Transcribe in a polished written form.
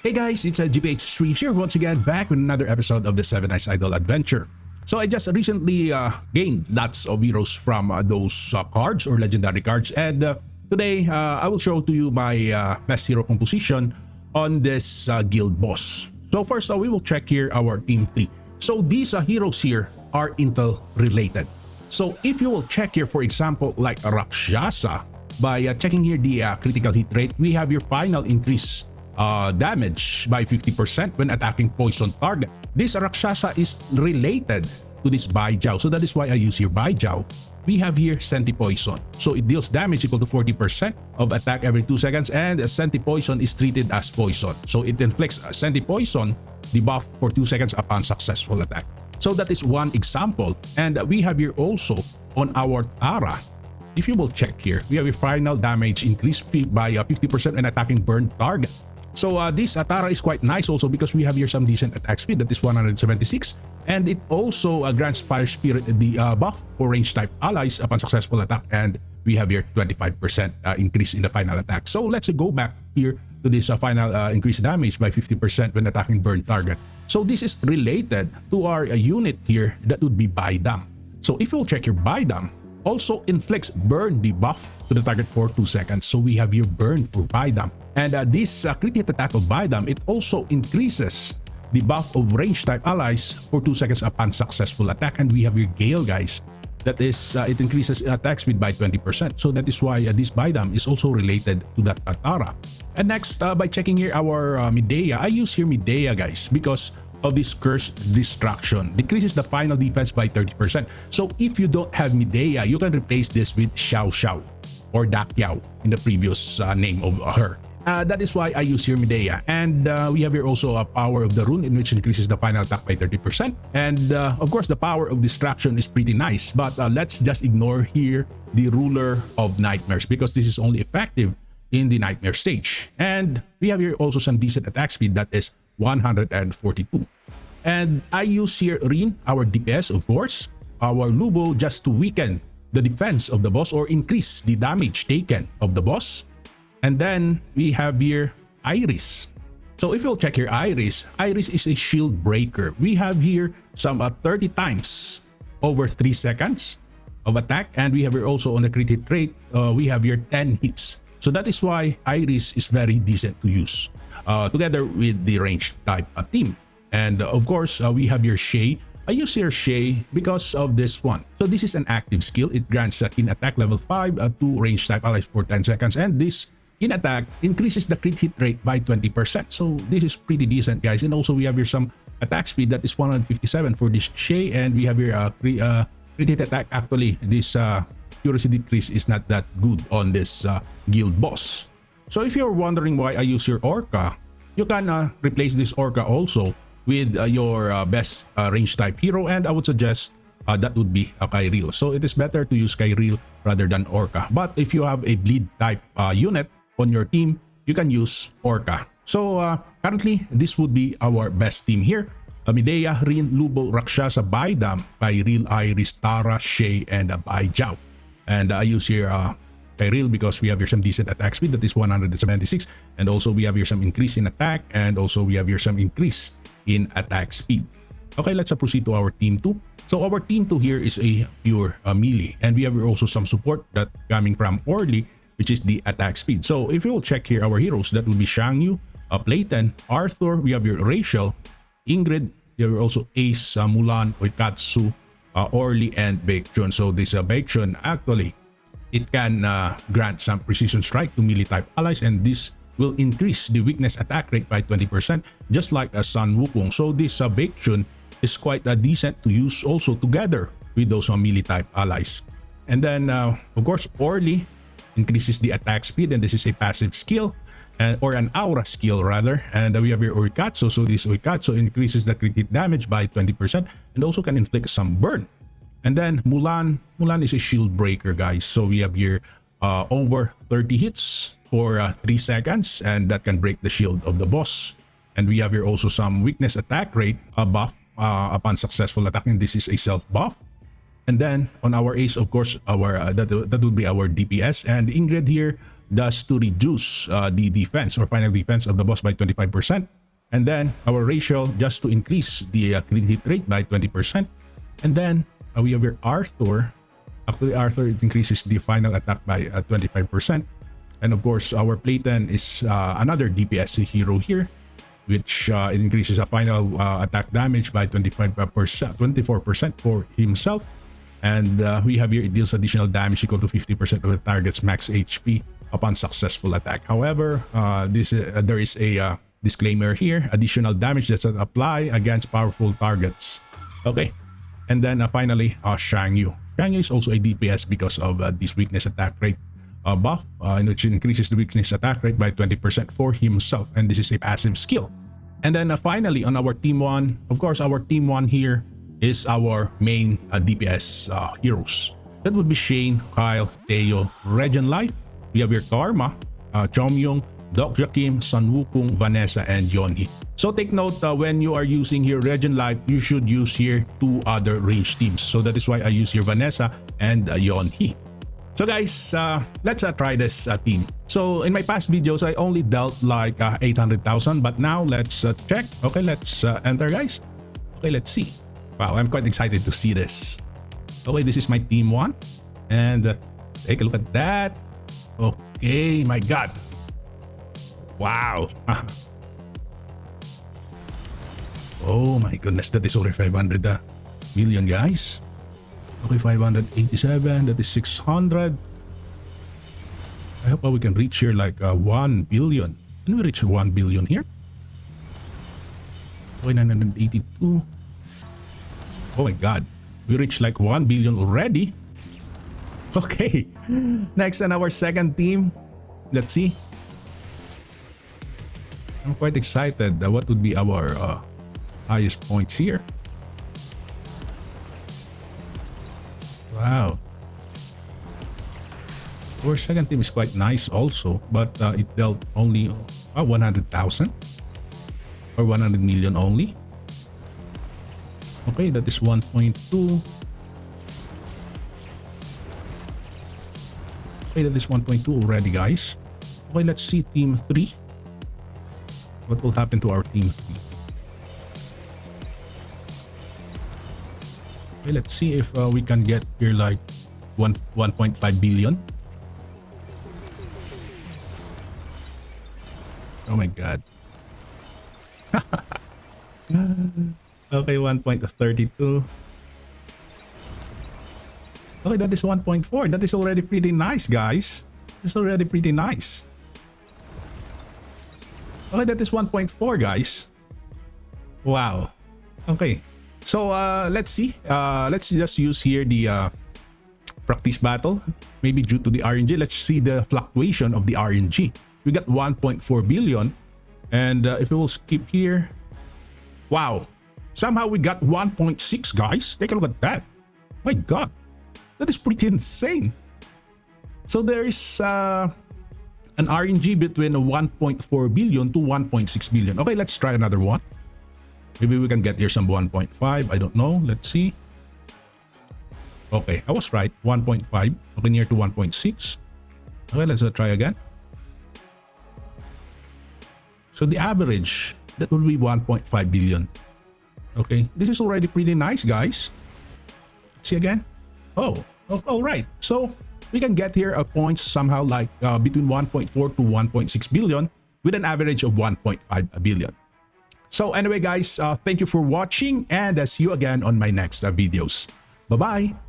Hey guys, it's GPH Streams here once again, back with another episode of the Seven Eyes Idol Adventure. So I just recently gained lots of heroes from those cards or legendary cards, and today I will show to you my best hero composition on this guild boss. So first we will check here our team 3. So these heroes here are Intel related. So if you will check here, for example, like Rakshasa, by checking here the critical hit rate, we have your final increase damage by 50% when attacking poison target. This Rakshasa is related to this Baijiao, so that is why I use here Baijiao. We have here Senti Poison, so it deals damage equal to 40% of attack every 2 seconds, and Senti Poison is treated as poison, so it inflicts Senti Poison debuff for 2 seconds upon successful attack. So that is one example, and we have here also on our Tara. If you will check here, we have a final damage increase by 50% when attacking burned target. So this Tara is quite nice also because we have here some decent attack speed, that is 176, and it also grants Fire Spirit the buff for range type allies upon successful attack, and we have here 25% increase in the final attack. So let's go back here to this final increase damage by 50% when attacking burn target. So this is related to our unit here that would be Baidam. So if you'll check your Baidam, also inflicts burn debuff to the target for 2 seconds. So we have here burn for Baidam. And this crit hit attack of Baidam, it also increases the buff of range type allies for 2 seconds upon successful attack. And we have your Gale, guys. That is, it increases attack speed by 20%. So that is why this Baidam is also related to that Tara. And next, by checking here our Medea, I use here Medea, guys, because of this Curse Distraction. Decreases the final defense by 30%. So if you don't have Medea, you can replace this with Xiao Xiao or Dakyao in the previous name of her. That is why I use here Medea. And we have here also a Power of the Rune, in which increases the final attack by 30%. And of course, the Power of Distraction is pretty nice. But let's just ignore here the Ruler of Nightmares, because this is only effective in the Nightmare stage. And we have here also some decent attack speed, that is 142. And I use here Rin, our DPS, of course, our Lubo, just to weaken the defense of the boss or increase the damage taken of the boss. And then we have here Iris. So if you'll check here Iris, Iris is a shield breaker. We have here some 30 times over 3 seconds of attack, and we have here also on the crit hit rate, we have here 10 hits. So that is why Iris is very decent to use together with the range type team. And of course, we have your Shay. I use here Shay because of this one. So this is an active skill. It grants keen attack level 5 to range type allies for 10 seconds. And this keen attack increases the crit hit rate by 20%. So this is pretty decent, guys. And also we have here some attack speed, that is 157 for this Shay. And we have here crit hit attack. Actually, this accuracy decrease is not that good on this guild boss. So if you're wondering why I use your Orca, you can replace this Orca also with your best range type hero, and I would suggest that would be Kairil. So it is better to use Kairil rather than Orca. But if you have a bleed type unit on your team, you can use Orca. So currently, this would be our best team here. Medea, Rin, Lubo, Rakshasa, Baidam, Kairil, Iris, Tara, Shay, and Baijiao. And I use here Kairil because we have here some decent attack speed, that is 176, and also we have here some increase in attack, and also we have here some increase in attack speed. Okay, let's proceed to our team 2. So our team 2 here is a pure melee, and we have here also some support that coming from Orly, which is the attack speed. So if you will check here our heroes, that will be Shang Yu, Playten, Arthur, we have here Rachel, Ingrid, we have here also Ace, Mulan, Oikatsu, Orly, and Baekjun. So this Baekjun, actually, it can grant some precision strike to melee type allies, and this will increase the weakness attack rate by 20%, just like a Sun Wukong. So this Baekjun is quite decent to use also together with those melee type allies. And then of course Orly increases the attack speed, and this is a passive skill, or an aura skill rather. And we have here Oikatsu. So this Oikatsu increases the crit hit damage by 20% and also can inflict some burn. And then Mulan is a shield breaker, guys. So we have here over 30 hits for 3 seconds, and that can break the shield of the boss. And we have here also some weakness attack rate buff upon successful attack, and this is a self buff. And then on our ace, of course, our that would be our DPS. And Ingrid here does to reduce the defense or final defense of the boss by 25%. And then our ratio just to increase the crit hit rate by 20%. And then we have your Arthur. Actually, Arthur, it increases the final attack by 25%. And of course, our Playten is another DPS hero here, which it increases a final attack damage by 24% for himself. And we have here, it deals additional damage equal to 50% of the target's max HP upon successful attack. However, there is a disclaimer here: additional damage does not apply against powerful targets. Okay, and then finally, Shang Yu. Shang Yu is also a DPS because of this weakness attack rate buff, in which it increases the weakness attack rate by 20% for himself, and this is a passive skill. And then finally, on our team 1, of course, our team 1 here is our main DPS heroes. That would be Shane, Kyle, Teo, Regen Life. We have your Karma, Chomyong, Doc Joachim, Sun Wukong, Vanessa, and Yonhee. So take note, when you are using here Regen Life, you should use here 2 other range teams. So that is why I use here Vanessa and Yonhee. So guys, let's try this team. So in my past videos, I only dealt like 800,000, but now let's check. Okay, let's enter, guys. Okay, let's see. Wow, I'm quite excited to see this. Okay, this is my team 1. And take a look at that. Okay, my God. Wow. Oh my goodness, that is over 500 million, guys. Okay, 587, that is 600. I hope we can reach here like 1 billion. Can we reach 1 billion here? Okay, 982. Oh my God, we reached like 1 billion already. Okay, next on our second team. Let's see. I'm quite excited. What would be our highest points here? Wow. Our second team is quite nice also, but it dealt only 100,000 or 100 million only. Okay, that is 1.2. Okay, that is 1.2 already, guys. Okay, let's see team 3. What will happen to our team 3? Okay, let's see if we can get here like 1.5 billion. Oh my God. Okay, 1.32. Okay, that is 1.4. That is already pretty nice, guys. That's already pretty nice. Okay, that is 1.4, guys. Wow. Okay. So let's see. Let's just use here the practice battle. Maybe due to the RNG. Let's see the fluctuation of the RNG. We got 1.4 billion. And if we will skip here. Wow. Somehow we got 1.6, guys. Take a look at that. My God. That is pretty insane. So there is an RNG between 1.4 billion to 1.6 billion. Okay, let's try another one. Maybe we can get here some 1.5. I don't know. Let's see. Okay, I was right. 1.5. Okay, near to 1.6. Okay, let's try again. So the average, that will be 1.5 billion. Okay, this is already pretty nice, guys. Let's see again. Oh, all right. So we can get here a points somehow like between 1.4 to 1.6 billion with an average of 1.5 billion. So anyway, guys, thank you for watching, and see you again on my next videos. Bye-bye.